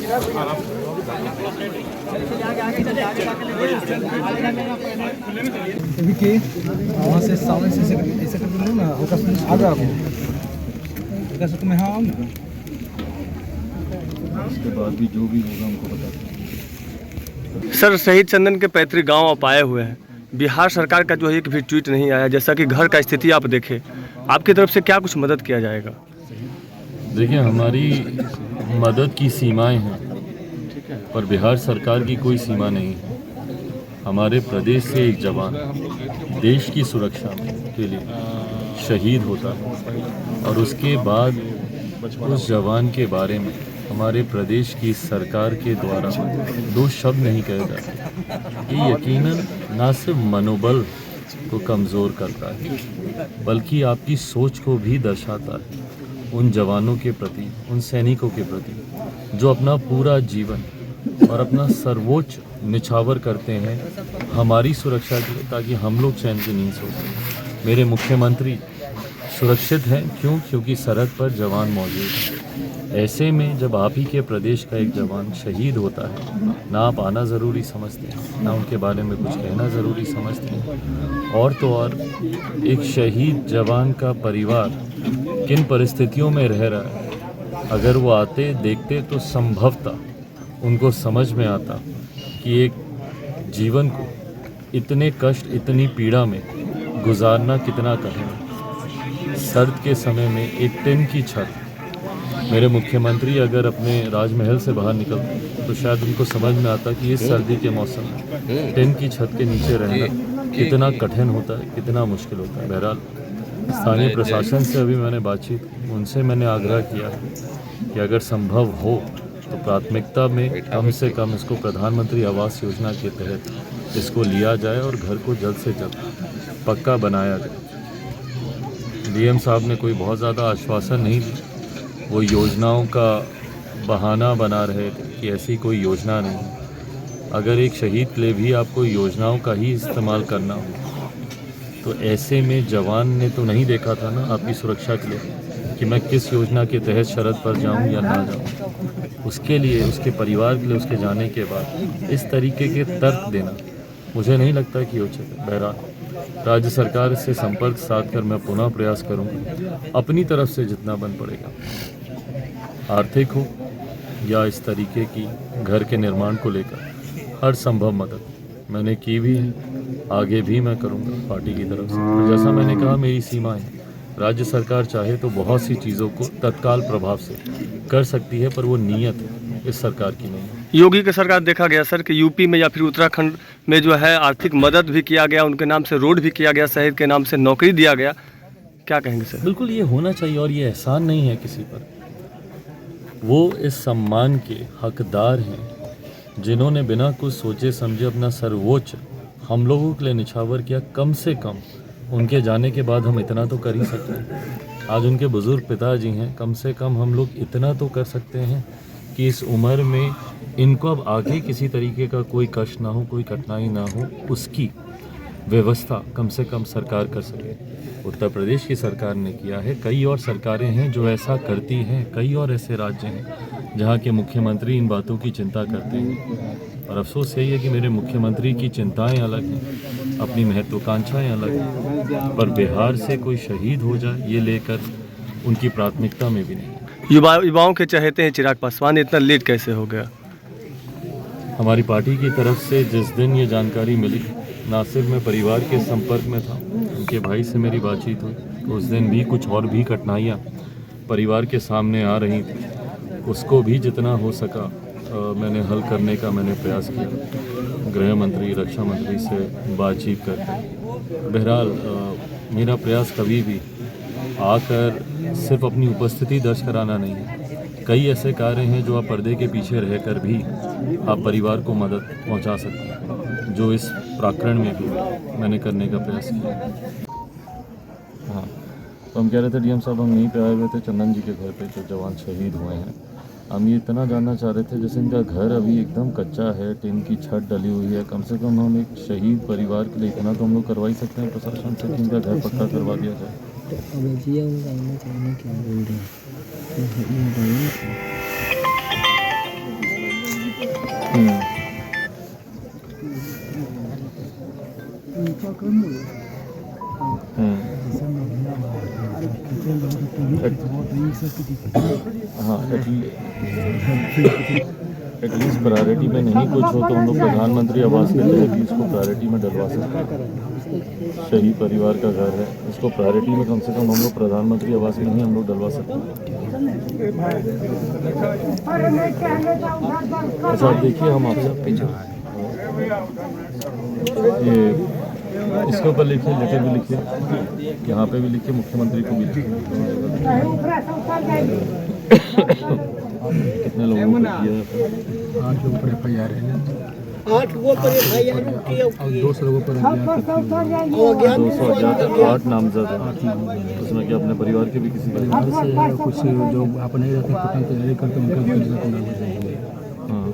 वहाँ से सामने से ऐसे कर दो ना, आ जाओ कैसे तुम्हें। हाँ उसके बाद भी जो भी होगा हमको बता दें। सर, शहीद चंदन के पैतृक गांव आप आए हुए हैं, बिहार सरकार का जो है एक भी ट्वीट नहीं आया। जैसा कि घर का स्थिति आप देखें, आपकी तरफ से क्या कुछ मदद किया जाएगा? देखिए, हमारी मदद की सीमाएं हैं, पर बिहार सरकार की कोई सीमा नहीं है। हमारे प्रदेश से एक जवान देश की सुरक्षा के लिए शहीद होता है और उसके बाद उस जवान के बारे में हमारे प्रदेश की सरकार के द्वारा दो शब्द नहीं कहे जाते। ये यकीनन ना सिर्फ मनोबल को कमज़ोर करता है, बल्कि आपकी सोच को भी दर्शाता है उन जवानों के प्रति, उन सैनिकों के प्रति जो अपना पूरा जीवन और अपना सर्वोच्च निछावर करते हैं हमारी सुरक्षा के लिए, ताकि हम लोग चैन से नींद सो सकें। मेरे मुख्यमंत्री सुरक्षित हैं, क्योंकि सरहद पर जवान मौजूद हैं। ऐसे में जब आप ही के प्रदेश का एक जवान शहीद होता है, ना आप आना ज़रूरी समझते हैं, ना उनके बारे में कुछ कहना ज़रूरी समझते हैं। और तो और एक शहीद जवान का परिवार किन परिस्थितियों में रह रहा है, अगर वो आते देखते तो संभवतः उनको समझ में आता कि एक जीवन को इतने कष्ट, इतनी पीड़ा में गुजारना कितना कठिन है। सर्द के समय में एक टिन की छत, मेरे मुख्यमंत्री अगर अपने राजमहल से बाहर निकलते तो शायद उनको समझ में आता कि इस सर्दी के मौसम में टिन की छत के नीचे रहना कितना कठिन होता है, कितना मुश्किल होता है। बहरहाल स्थानीय प्रशासन से अभी मैंने बातचीत, उनसे मैंने आग्रह किया कि अगर संभव हो तो प्राथमिकता में कम से कम इसको प्रधानमंत्री आवास योजना के तहत इसको लिया जाए और घर को जल्द से जल्द पक्का बनाया जाए। डीएम साहब ने कोई बहुत ज़्यादा आश्वासन नहीं दी, वो योजनाओं का बहाना बना रहे थे कि ऐसी कोई योजना नहीं। अगर एक शहीद के लिए भी आपको योजनाओं का ही इस्तेमाल करना हो तो ऐसे में जवान ने तो नहीं देखा था ना आपकी सुरक्षा के लिए कि मैं किस योजना के तहत सरहद पर जाऊं या ना जाऊं। उसके लिए, उसके परिवार के लिए, उसके जाने के बाद इस तरीके के तर्क देना मुझे नहीं लगता कि उचित है। बहरहाल राज्य सरकार से संपर्क साध कर मैं पुनः प्रयास करूंगा, अपनी तरफ से जितना बन पड़ेगा, आर्थिक हो या इस तरीके की घर के निर्माण को लेकर हर संभव मदद मैंने की भी है, आगे भी मैं करूंगा पार्टी की तरफ से। तो जैसा मैंने कहा, मेरी सीमाएं हैं। राज्य सरकार चाहे तो बहुत सी चीज़ों को तत्काल प्रभाव से कर सकती है, पर वो नीयत इस सरकार की नहीं है। योगी की सरकार देखा गया सर कि यूपी में या फिर उत्तराखंड में जो है आर्थिक मदद भी किया गया, उनके नाम से रोड भी किया गया, शहीद के नाम से नौकरी दिया गया। क्या कहेंगे सर? बिल्कुल ये होना चाहिए और ये एहसान नहीं है किसी पर। वो इस सम्मान के हकदार हैं जिन्होंने बिना कुछ सोचे समझे अपना सर्वोच्च हम लोगों के लिए निछावर किया। कम से कम उनके जाने के बाद हम इतना तो कर ही सकते हैं। आज उनके बुजुर्ग पिताजी हैं, कम से कम हम लोग इतना तो कर सकते हैं कि इस उम्र में इनको अब आगे किसी तरीके का कोई कष्ट ना हो, कोई कठिनाई ना हो, उसकी व्यवस्था कम से कम सरकार कर सके। उत्तर प्रदेश की सरकार ने किया है, कई और सरकारें हैं जो ऐसा करती हैं, कई और ऐसे राज्य हैं जहाँ के मुख्यमंत्री इन बातों की चिंता करते हैं। और अफसोस यही है कि मेरे मुख्यमंत्री की चिंताएं अलग हैं, अपनी महत्वाकांक्षाएं अलग हैं, पर बिहार से कोई शहीद हो जाए ये लेकर उनकी प्राथमिकता में भी नहीं। युवाओं के चहेते हैं चिराग पासवान, इतना लेट कैसे हो गया? हमारी पार्टी की तरफ से जिस दिन ये जानकारी मिली, ना सिर्फ मैं परिवार के संपर्क में था, उनके भाई से मेरी बातचीत हुई, तो उस दिन भी कुछ और भी कठिनाइयाँ परिवार के सामने आ रही थी। उसको भी जितना हो सका मैंने हल करने का मैंने प्रयास किया, गृह मंत्री, रक्षा मंत्री से बातचीत करके। बहरहाल मेरा प्रयास कभी भी आकर सिर्फ अपनी उपस्थिति दर्ज कराना नहीं है। कई ऐसे कार्य हैं जो आप पर्दे के पीछे रहकर भी आप परिवार को मदद पहुंचा सकते हैं, जो इस प्रकरण में भी मैंने करने का प्रयास किया। हाँ, तो हम कह रहे थे डीएम साहब, हम यहीं पे आए हुए थे चंदन जी के घर पे जो जवान शहीद हुए हैं। हम ये इतना जानना चाह रहे थे, जैसे इनका घर अभी एकदम कच्चा है, टिन की छत डली हुई है, कम से कम हम एक शहीद परिवार के लिए इतना तो हम लोग करवा ही सकते हैं प्रशासन से कि इनका घर पक्का करवा दिया जाए। हाँ, एटलीस्ट प्रायोरिटी में नहीं कुछ हो तो हम लोग प्रधानमंत्री आवास के तहत भी इसको प्रायोरिटी में डलवा सकते हैं। शहीद परिवार का घर है, इसको प्रायोरिटी में कम से कम हम लोग प्रधानमंत्री आवास में ही हम लोग डलवा सकते हैं। अच्छा आप देखिए, हम आपसे ये इसके ऊपर लिखिए, लेटर भी लिखिए, यहाँ पे भी लिखिए, मुख्यमंत्री को भी लिखिए। कितने लोगों को किया है? 8 लोगों पर FIR है, 8 लोगों पर FIR और 200 लोगों पर हो गया। 8 नामजद हैं, उसमें क्या अपने परिवार के भी किसी का? परिवार से है, कुछ जो आप नहीं रहते पतंग तैयारी करते उनका भी हो जाएंगे। हाँ।